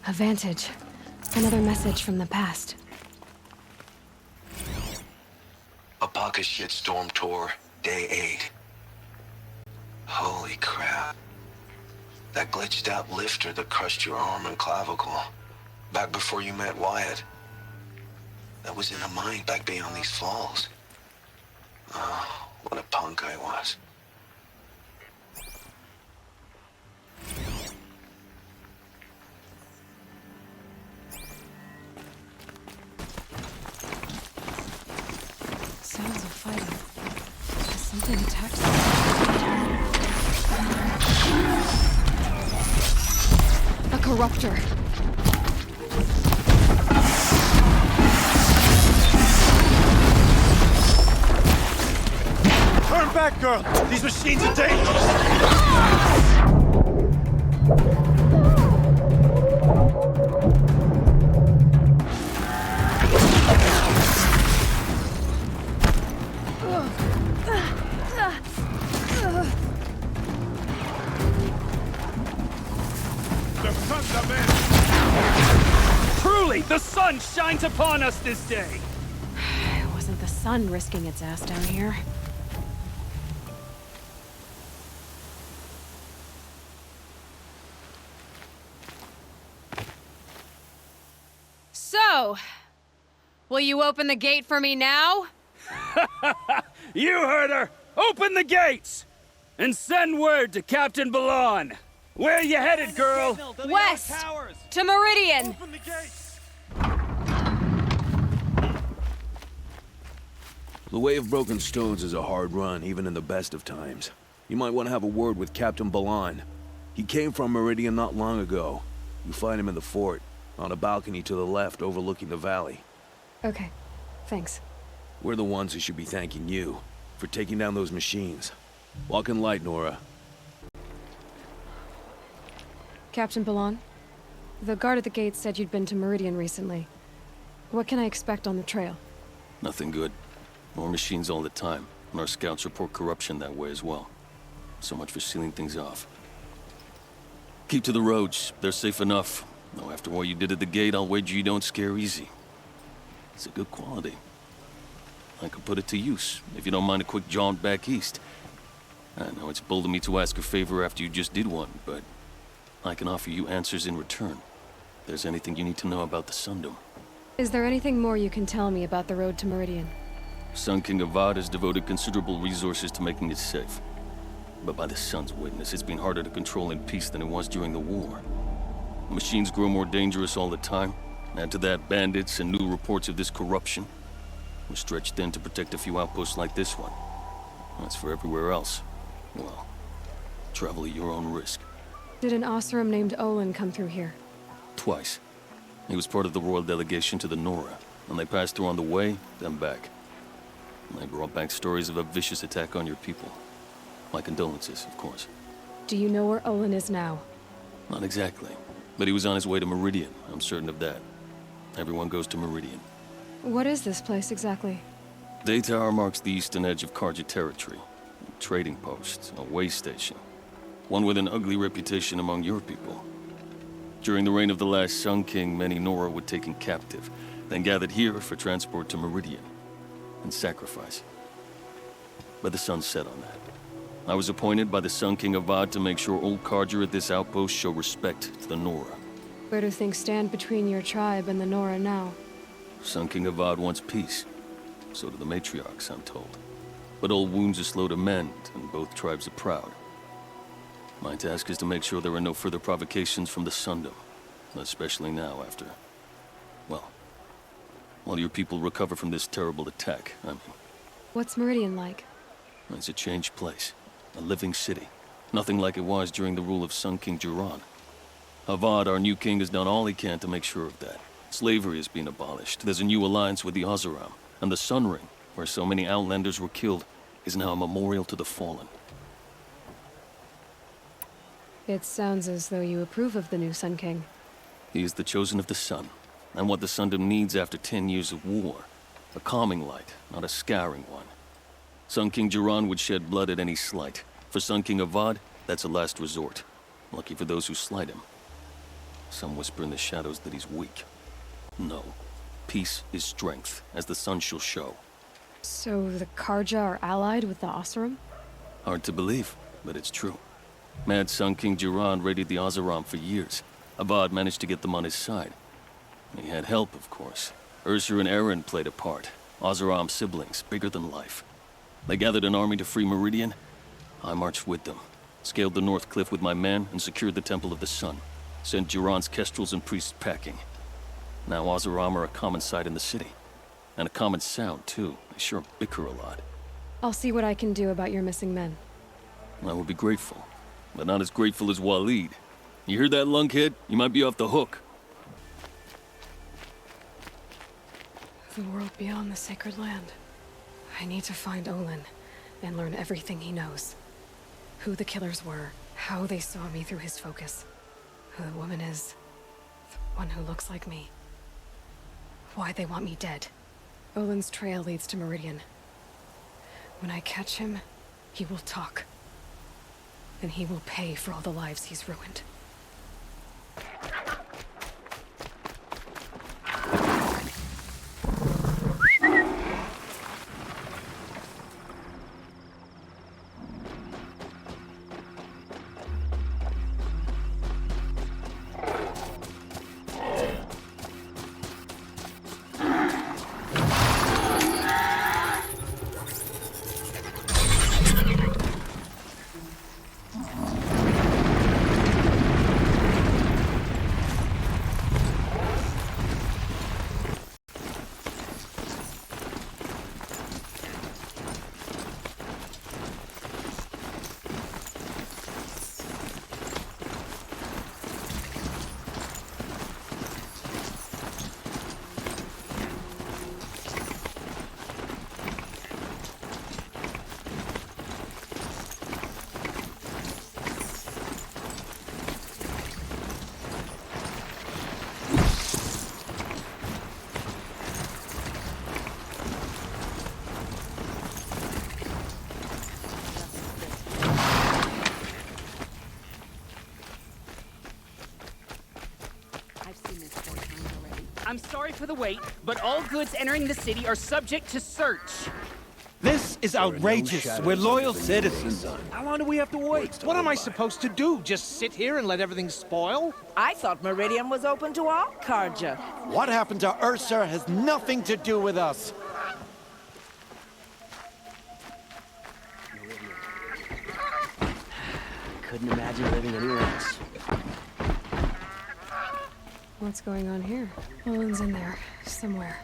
A vantage. Another message from the past. A pocket shitstorm tour, day 8. Holy crap. That glitched out lifter that crushed your arm and clavicle. Back before you met Wyatt. That was in a mine back beyond these falls. Oh, what a punk I was. Sounds of fighting. Has something attacked them? A corruptor. Turn back, girl! These machines are dangerous! The sun's up in! Truly, the sun shines upon us this day! It wasn't the sun risking its ass down here. So, will you open the gate for me now? You heard her! Open the gates! And send word to Captain Balan. Where you headed, girl? West! To Meridian! Open the gates! The Way of Broken Stones is a hard run, even in the best of times. You might want to have a word with Captain Balan. He came from Meridian not long ago. You find him in the fort, on a balcony to the left overlooking the valley. Okay, thanks. We're the ones who should be thanking you for taking down those machines. Walk in light, Nora. Captain Balan, the guard at the gate said you'd been to Meridian recently. What can I expect on the trail? Nothing good. More machines all the time, and our scouts report corruption that way as well. So much for sealing things off. Keep to the roads. They're safe enough. Though after what you did at the gate, I'll wager you don't scare easy. It's a good quality. I could put it to use, if you don't mind a quick jaunt back east. I know it's bold of me to ask a favor after you just did one, but I can offer you answers in return. If there's anything you need to know about the Sundom. Is there anything more you can tell me about the road to Meridian? Sun King Avad has devoted considerable resources to making it safe. But by the Sun's witness, it's been harder to control in peace than it was during the war. Machines grow more dangerous all the time. Add to that bandits and new reports of this corruption. We're stretched thin to protect a few outposts like this one. As for everywhere else, well, travel at your own risk. Did an Oseram named Olin come through here? Twice. He was part of the royal delegation to the Nora, and they passed through on the way, then back. And they brought back stories of a vicious attack on your people. My condolences, of course. Do you know where Olin is now? Not exactly. But he was on his way to Meridian, I'm certain of that. Everyone goes to Meridian. What is this place exactly? Daytower marks the eastern edge of Carja territory. A trading post, a way station. One with an ugly reputation among your people. During the reign of the last Sun King, many Nora were taken captive, then gathered here for transport to Meridian, and sacrifice. But the sun set on that. I was appointed by the Sun King Avad to make sure old Carja at this outpost show respect to the Nora. Where do things stand between your tribe and the Nora now? Sun King Avad wants peace. So do the matriarchs, I'm told. But old wounds are slow to mend, and both tribes are proud. My task is to make sure there are no further provocations from the Sundom. Especially now after... well, while your people recover from this terrible attack, I mean. What's Meridian like? It's a changed place. A living city. Nothing like it was during the rule of Sun King Erand. Avad, our new king, has done all he can to make sure of that. Slavery has been abolished. There's a new alliance with the Oseram. And the Sun Ring, where so many Outlanders were killed, is now a memorial to the fallen. It sounds as though you approve of the new Sun King. He is the chosen of the sun, and what the Sundom needs after 10 years of war. A calming light, not a scouring one. Sun King Erand would shed blood at any slight. For Sun King Avad, that's a last resort. Lucky for those who slight him. Some whisper in the shadows that he's weak. No. Peace is strength, as the sun shall show. So the Carja are allied with the Oseram? Hard to believe, but it's true. Mad Sun King Erand raided the Oseram for years. Avad managed to get them on his side. He had help, of course. Ursa and Erand played a part. Oseram siblings, bigger than life. They gathered an army to free Meridian. I marched with them, scaled the North Cliff with my men, and secured the Temple of the Sun. Sent Erand's kestrels and priests packing. Now Oseram are a common sight in the city. And a common sound, too. They sure bicker a lot. I'll see what I can do about your missing men. I will be grateful, but not as grateful as Waleed. You hear that, lunkhead? You might be off the hook. The world beyond the sacred land. I need to find Olin and learn everything he knows. Who the killers were, how they saw me through his focus, who the woman is, the one who looks like me. Why they want me dead. Olin's trail leads to Meridian. When I catch him, he will talk. And he will pay for all the lives he's ruined. I'm sorry for the wait, but all goods entering the city are subject to search. This is outrageous. We're loyal citizens. How long do we have to wait? What am I supposed to do? Just sit here and let everything spoil? I thought Meridian was open to all Carja. What happened to Ursa has nothing to do with us. Couldn't imagine living anywhere else. What's going on here? Olin's in there, somewhere.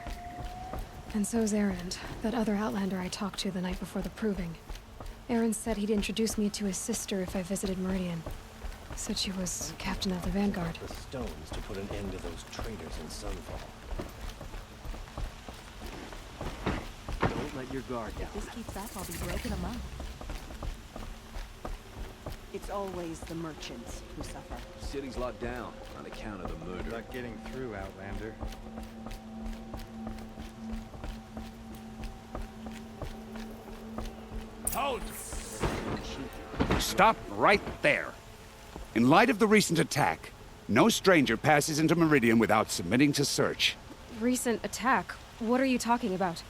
And so's Erand, that other Outlander I talked to the night before the proving. Erand said he'd introduce me to his sister if I visited Meridian. Said she was captain of the Vanguard. The stones to put an end to those traitors in Sunfall. Don't let your guard down. If this keeps up, I'll be broken among. It's always the merchants who suffer. City's locked down on account of the murder. Not getting through, Outlander. Hold! Stop right there. In light of the recent attack, no stranger passes into Meridian without submitting to search. Recent attack? What are you talking about?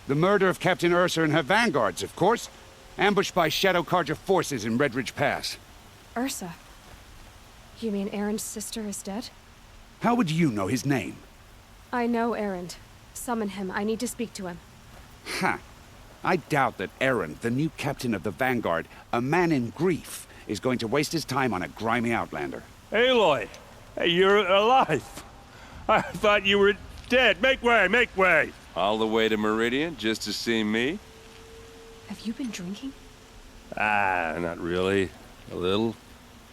The murder of Captain Ursa and her vanguards, of course. Ambushed by Shadow Carja forces in Redridge Pass. Ursa? You mean Erand's sister is dead? How would you know his name? I know Erand. Summon him. I need to speak to him. Ha! I doubt that Erand, the new captain of the Vanguard, a man in grief, is going to waste his time on a grimy outlander. Aloy! Hey, you're alive! I thought you were dead. Make way, make way! All the way to Meridian just to see me? Have you been drinking? Ah, not really. A little.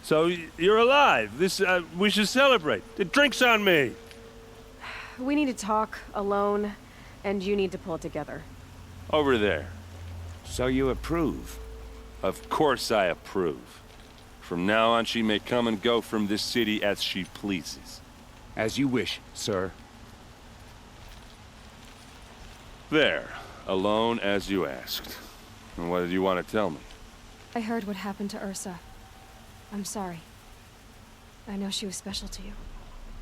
So, you're alive. This, we should celebrate. The drink's on me. We need to talk, alone, and you need to pull it together. Over there. So you approve? Of course I approve. From now on, she may come and go from this city as she pleases. As you wish, sir. There. Alone as you asked. And what did you want to tell me? I heard what happened to Ursa. I'm sorry. I know she was special to you.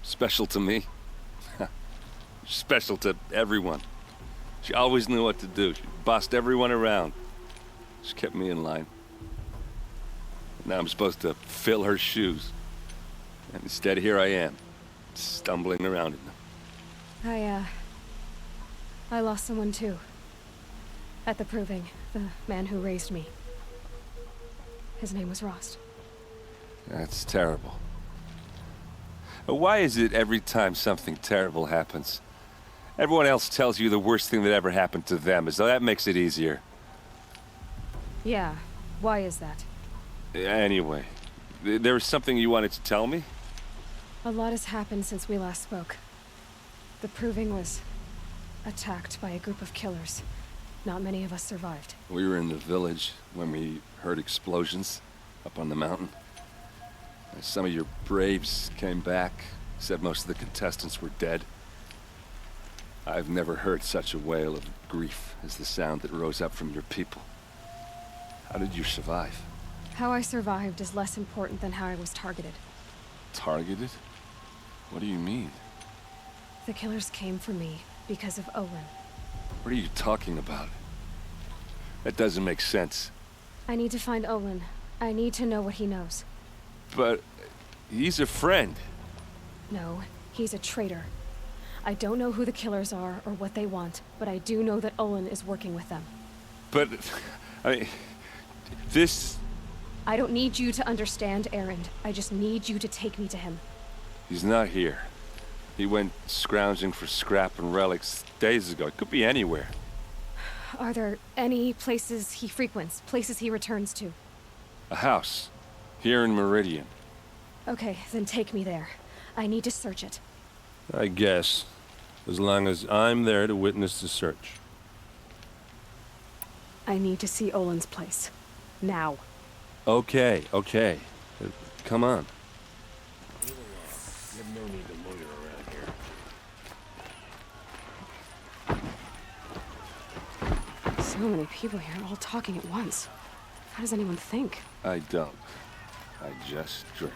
Special to me? Special to everyone. She always knew what to do. She bossed everyone around. She kept me in line. Now I'm supposed to fill her shoes. And instead, here I am, stumbling around in them. I lost someone too. At the Proving, the man who raised me. His name was Rost. That's terrible. Why is it every time something terrible happens, everyone else tells you the worst thing that ever happened to them, as though that makes it easier? Yeah, why is that? Anyway, there was something you wanted to tell me? A lot has happened since we last spoke. The Proving was attacked by a group of killers. Not many of us survived. We were in the village when we heard explosions up on the mountain. Some of your braves came back, said most of the contestants were dead. I've never heard such a wail of grief as the sound that rose up from your people. How did you survive? How I survived is less important than how I was targeted. Targeted? What do you mean? The killers came for me because of Olin. What are you talking about? That doesn't make sense. I need to find Olin. I need to know what he knows. But he's a friend. No, he's a traitor. I don't know who the killers are or what they want, but I do know that Olin is working with them. But, I mean, this... I don't need you to understand, Erand. I just need you to take me to him. He's not here. He went scrounging for scrap and relics days ago. It could be anywhere. Are there any places he frequents, places he returns to? A house. Here in Meridian. Okay, then take me there. I need to search it. I guess. As long as I'm there to witness the search. I need to see Olin's place. Now. Okay. Come on. No need to loiter around here. So many people here, all talking at once. How does anyone think? I don't. I just drink.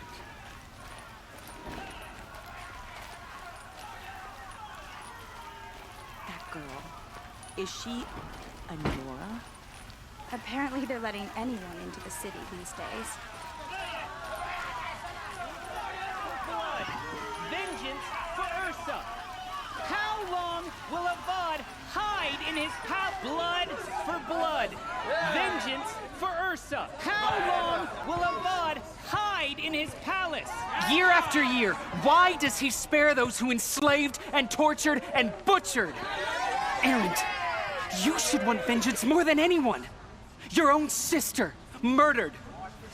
That girl. Is she a Nora? Apparently they're letting anyone into the city these days. Blood! Vengeance for Ursa! How long will Avad hide in his palace? Blood for blood! Vengeance for Ursa! How long will Avad hide in his palace? Year after year, why does he spare those who enslaved and tortured and butchered? Erand, you should want vengeance more than anyone. Your own sister, murdered,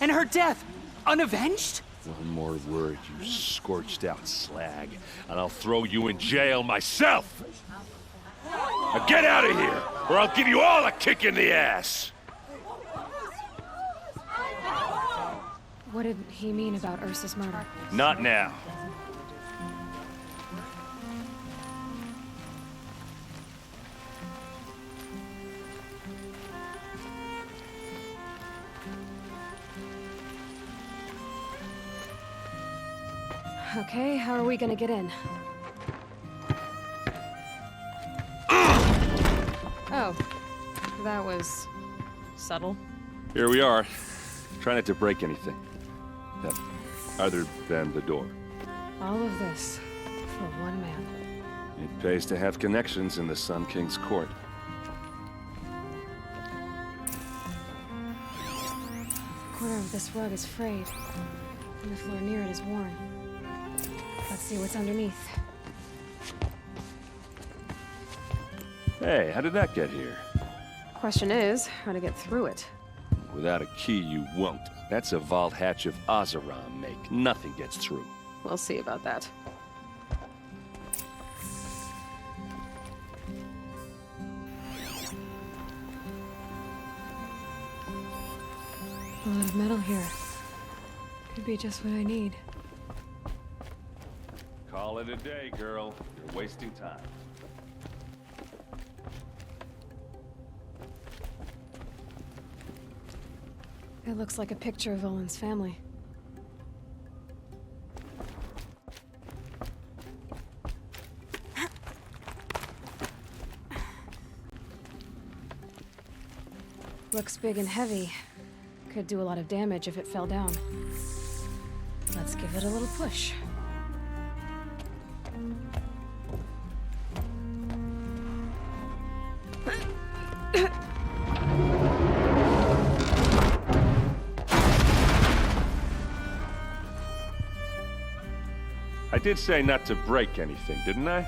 and her death, unavenged? One more word, you scorched out slag, and I'll throw you in jail myself! Now get out of here, or I'll give you all a kick in the ass! What did he mean about Ursa's murder? Not now. Okay, how are we gonna get in? Oh, that was subtle. Here we are. Try not to break anything. Other than the door. All of this for one man. It pays to have connections in the Sun King's court. A corner of this rug is frayed, and the floor near it is worn. Let's see what's underneath. Hey, how did that get here? Question is, how to get through it. Without a key, you won't. That's a vault hatch of Oseram make. Nothing gets through. We'll see about that. A lot of metal here. Could be just what I need. Call it a day, girl. You're wasting time. It looks like a picture of Olin's family. Looks big and heavy. Could do a lot of damage if it fell down. Let's give it a little push. I did say not to break anything, didn't I?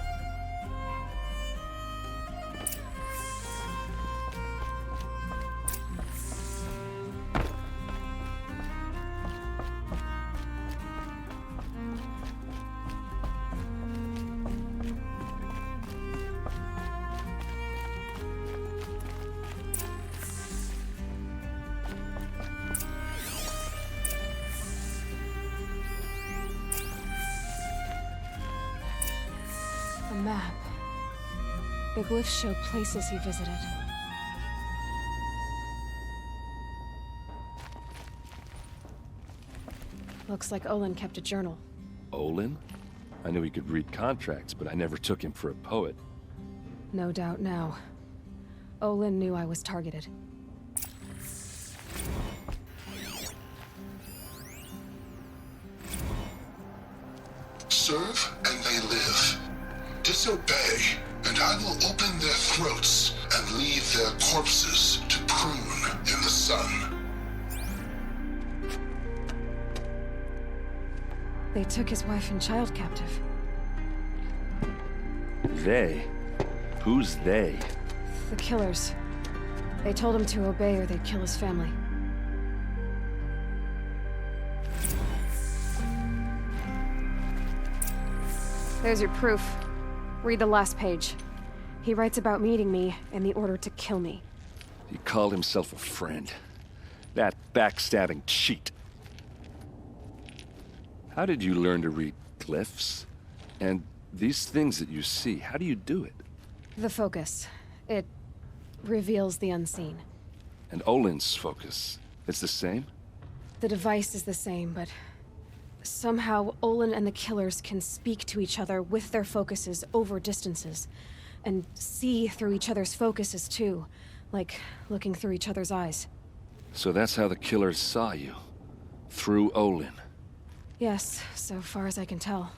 A map. The glyphs show places he visited. Looks like Olin kept a journal. Olin? I knew he could read contracts, but I never took him for a poet. No doubt now. Olin knew I was targeted. Serve and they live. Disobey, and I will open their throats and leave their corpses to prune in the sun. They took his wife and child captive. They? Who's they? The killers. They told him to obey or they'd kill his family. There's your proof. Read the last page. He writes about meeting me and the order to kill me. He called himself a friend. That backstabbing cheat. How did you learn to read glyphs? And these things that you see, how do you do it? The focus. It reveals the unseen. And Olin's focus, it's the same? The device is the same, but somehow Olin and the killers can speak to each other with their focuses over distances. And see through each other's focuses too. Like looking through each other's eyes. So that's how the killers saw you? Through Olin? Yes, so far as I can tell.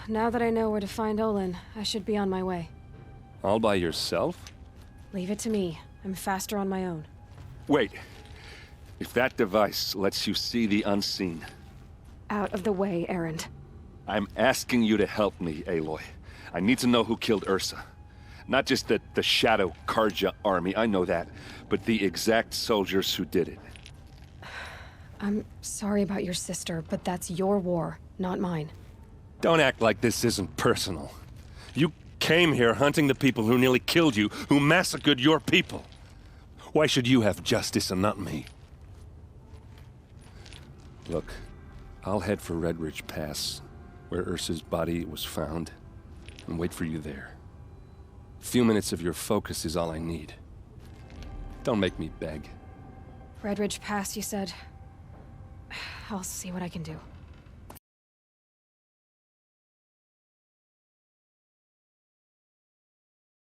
Now that I know where to find Olin, I should be on my way. All by yourself? Leave it to me. I'm faster on my own. Wait. If that device lets you see the unseen... Out of the way, Erand. I'm asking you to help me, Aloy. I need to know who killed Ursa. Not just the Shadow Carja army, I know that, but the exact soldiers who did it. I'm sorry about your sister, but that's your war, not mine. Don't act like this isn't personal. You came here hunting the people who nearly killed you, who massacred your people. Why should you have justice and not me? Look, I'll head for Red Ridge Pass, where Ursa's body was found, and wait for you there. A few minutes of your focus is all I need. Don't make me beg. Red Ridge Pass, you said? I'll see what I can do.